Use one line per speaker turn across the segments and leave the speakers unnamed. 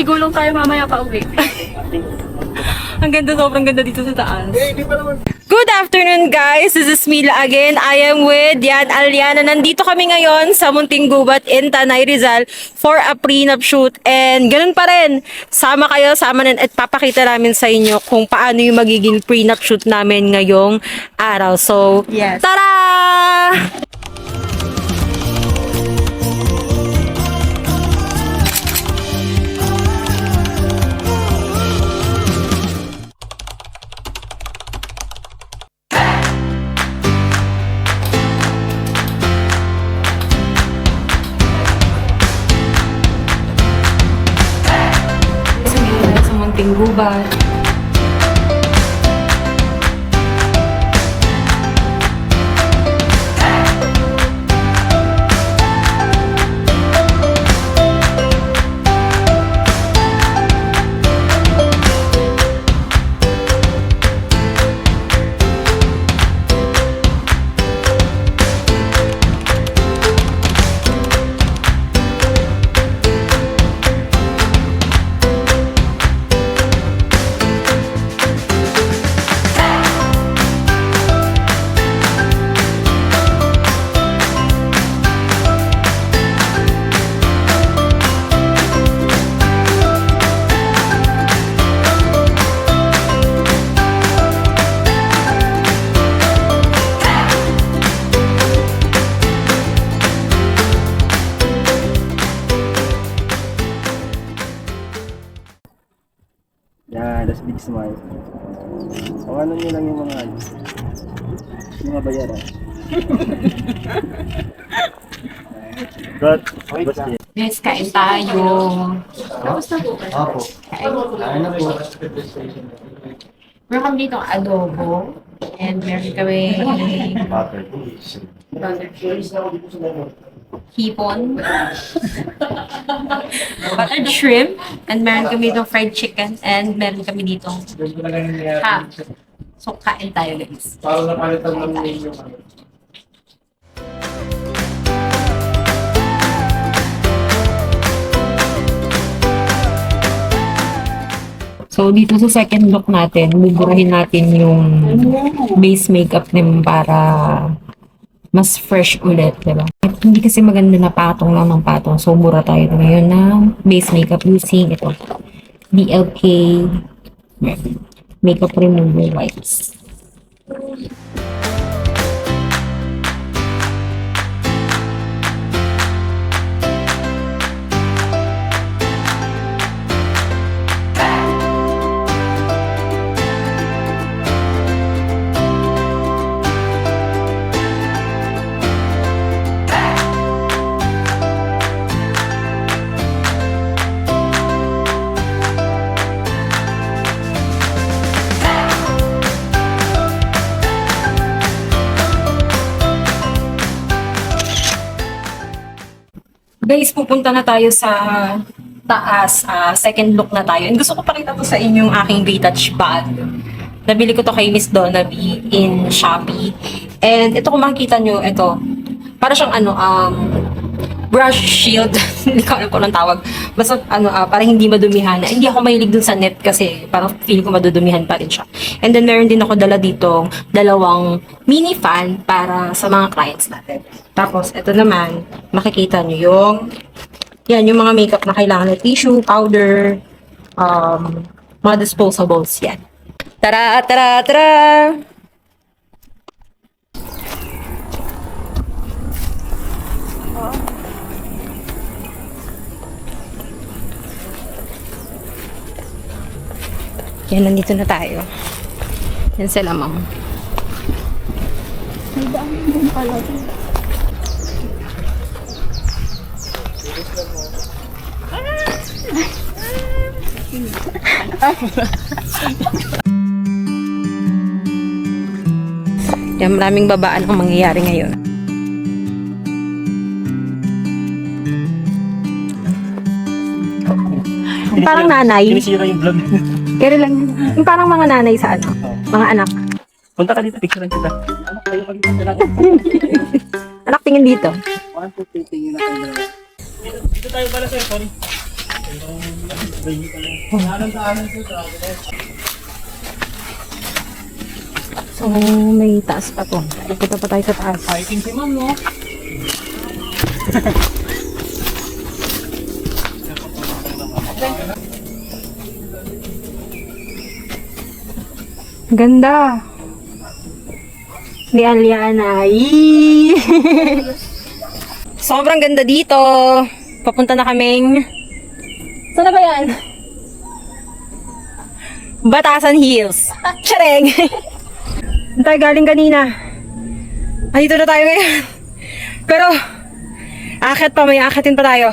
gulong tayo mamaya pa uwi. Ang ganda, sobrang ganda dito sa taas. Good afternoon guys, this is Mila again. I am with Yan Aliana. Nandito kami ngayon sa Munting Gubat in Tanay Rizal for a prenup shoot. And ganun pa rin, sama kayo, sama na at papakita namin sa inyo kung paano yung magiging prenup shoot namin ngayong araw. So, yes. Tara! Munting Gubat.
Yeah, that's big smile. Ano nyo lang yung mga bayaran. But
Guys, kain tayo.
Opo. Kain na po.
Meron kami dito adobo. And meron kami hipon, buttered shrimp, and meron kami dito fried chicken, and meron kami dito ham. So, kain tayo guys.
Parang napalitan lang yung
So, dito sa second look natin, buburahin natin yung base makeup naman para mas fresh ulit, diba? At hindi kasi maganda na patong lang ng patong. So, bura tayo ngayon ng base makeup using ito. DLK Makeup Remover Wipes. Guys, pupunta na tayo sa taas. Second look na tayo. And gusto ko pakita to sa inyo yung aking retouch bag. Nabili ko to kay Miss Donna B in Shopee. And ito kung makikita nyo, ito. Para siyang brush shield. Hindi ko alam kung anong tawag. Basta para hindi madumihan. Hindi ako mahilig dun sa net kasi parang feel ko madudumihan pa rin siya. And then meron din ako dala dito dalawang mini fan para sa mga clients natin. Tapos ito naman, makikita nyo yung mga makeup na kailangan na tissue, powder, mga disposables yan. Tara, tara, tara! Yan, nandito na tayo. Yan sila, ma'am. May daan din pala. Yan, maraming babaan ang mangyayari ngayon. Parang nanay.
Sinisira yung vlog.
Kaya lang, yung parang mga nanay sa mga anak.
Punta ka dito, picturean kita. Anak, kayo mag-ipon lang.
Anak, tingin dito.
1, 2, 3, tingin na kayo. Dito tayo pala sir, sorry.
So, may taas pa to. Punta pa tayo sa taas.
Hiking si ma'am, no?
Ganda. Ni Aliana. Yee! Sobrang ganda dito. Papunta na kaming... Saan na ba yan? Batasan Hills. Tsyareng! Saan tayo galing kanina? Andito na tayo ngayon. Pero, akit pa, may akitin pa tayo.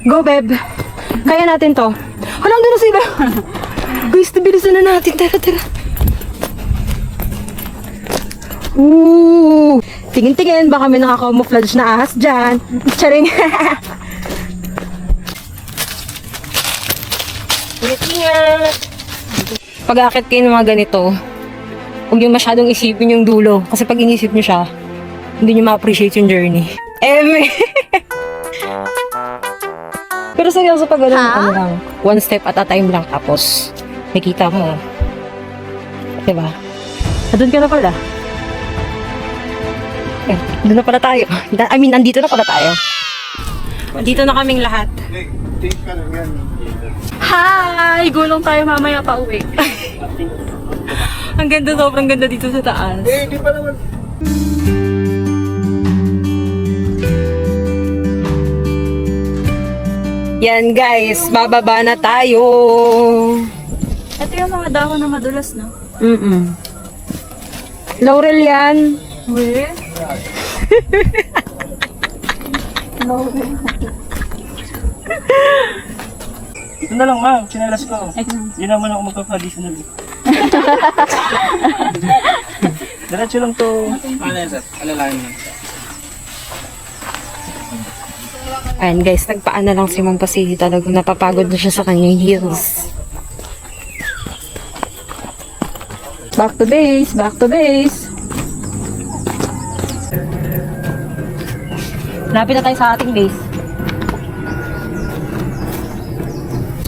Go, Beb. Kaya natin to. Walang doon na sila. Guys, bilisan na natin. Tara, tara. Ooh! Tingin-tingin, baka may nakaka-camouflage na ahas dyan. Tsaring. Ingat-ingat. Pag-akit kayo ng mga ganito, huwag yung masyadong isipin yung dulo. Kasi pag inisip nyo siya, hindi nyo ma-appreciate yung journey. Pero seryoso pag ganun, ano lang, one step at a time lang, tapos nakita mo. Diba? Doon ka na pala. Doon na pala tayo. I mean, nandito na pala tayo. Dito na kaming lahat.
Hi! Gulong tayo mamaya pa uwi.
Ang ganda, sobrang ganda dito sa taas.
Hindi pa naman.
Yan guys, bababa na tayo.
Ito yung mga dahon na madulas, no?
Laurel yan.
Uwi?
Ito na lang, ma'am. Sinelas ko. Hindi naman ako magpa-additional. Diretso lang to. Ano yan, sir? Ano lang yun?
Ayan guys, nagpaan na lang si Ma'am kasi talagang napapagod na siya sa kanyang heels. Back to base, back to base. Lapit na tayo sa ating base.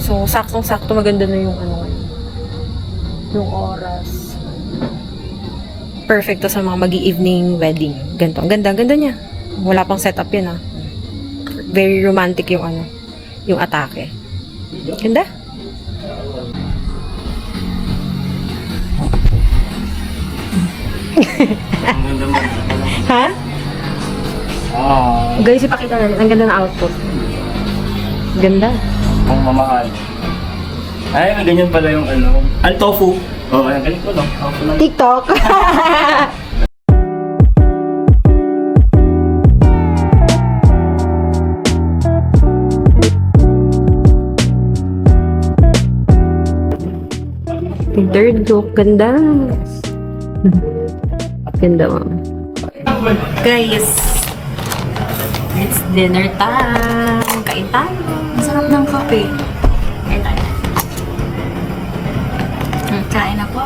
So, saktong-sakto maganda na yung ano, yung oras. Perfect to sa mga mag-evening wedding. Ganito. Ang ganda, ang ganda niya. Wala pang setup yan ah. Very romantic yung ano, yung atake. Ganda.
Ang ganda mo.
Ha?
Ah,
Guys, ipakita natin. Ang ganda ng output. Ganda.
ang mamahal. Ay, may ganyan pala yung ano. Ang tofu. Oo, ayan, ganito lang. Tofu lang.
TikTok. Third look. Ganda. Ganda, ma'am. Guys, it's dinner time. Kain tayo.
Ang sarap ng kape.
Kain tayo.
Kain na po.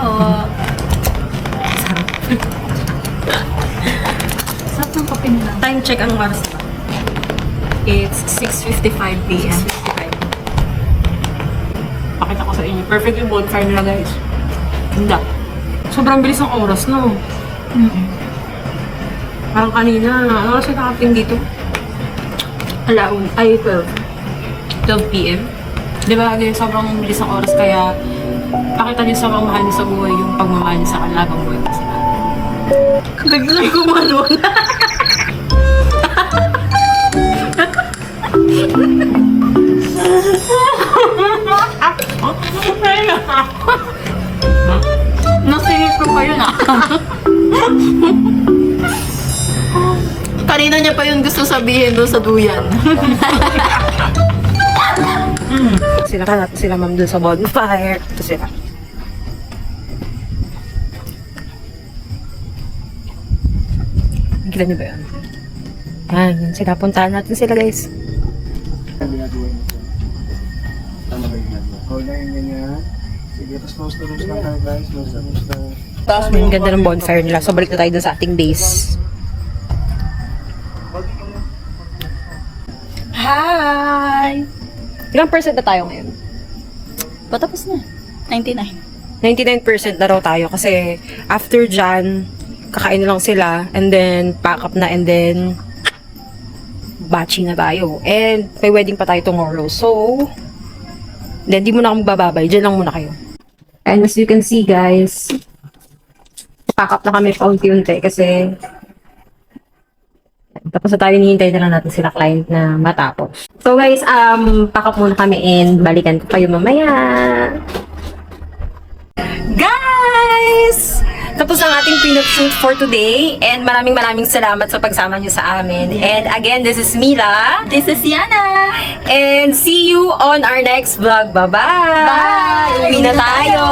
Sarap.
Sarap ng kape nila.
Time check ang oras ba? It's 6:55 p.m. 6:55. Pakita ko sa inyo. Perfectly bonfire nila, guys. Ganda. Sobrang bilis ng oras, no? Parang kanina, ano kasi nakating dito? Alaun, ay 12 p.m. Diba, guys, sobrang bilis ng oras, kaya pakita niyo sobrang mahal niyo sa buhay yung pagmamahal niyo sa kalagang buhay kasi. Biglang gumalon.
Nasingit ko pa yun ah. Kanina niya pa yun gusto sabihin doon sa duyan.
Sila ma'am dun sa bonfire. Ito sila. Nakita niyo ba yun? Yan sila. Puntahan natin sila, guys.
Tama ba yung ginagawa? Hold na yung ganyan. Sige, tapos close the rooms lang tayo, guys. Close the rooms lang. Taas mo
Ang ganda ng bonfire nila. So, balik na tayo dun sa ating base. Hi!
Bye!
Ilang percent na tayo ngayon?
Patapos na. 99.
99% na raw tayo kasi after dyan, kakain na lang sila and then pack up na and then batching na tayo. And may wedding pa tayo tomorrow. So, then di muna kami bababay. Dyan lang muna kayo. And as you can see guys, pack up na kami paunti-unti kasi tapos na tayo, hinihintay na lang natin sila client na matapos. So guys, pack up muna kami and balikan ko kayo mamaya. Guys! Tapos ang ating pinup shoot for today and maraming salamat sa pagsama niyo sa amin. And again, this is Mila.
This is Yana!
And see you on our next vlog. Bye-bye!
Bye!
Uwi na tayo!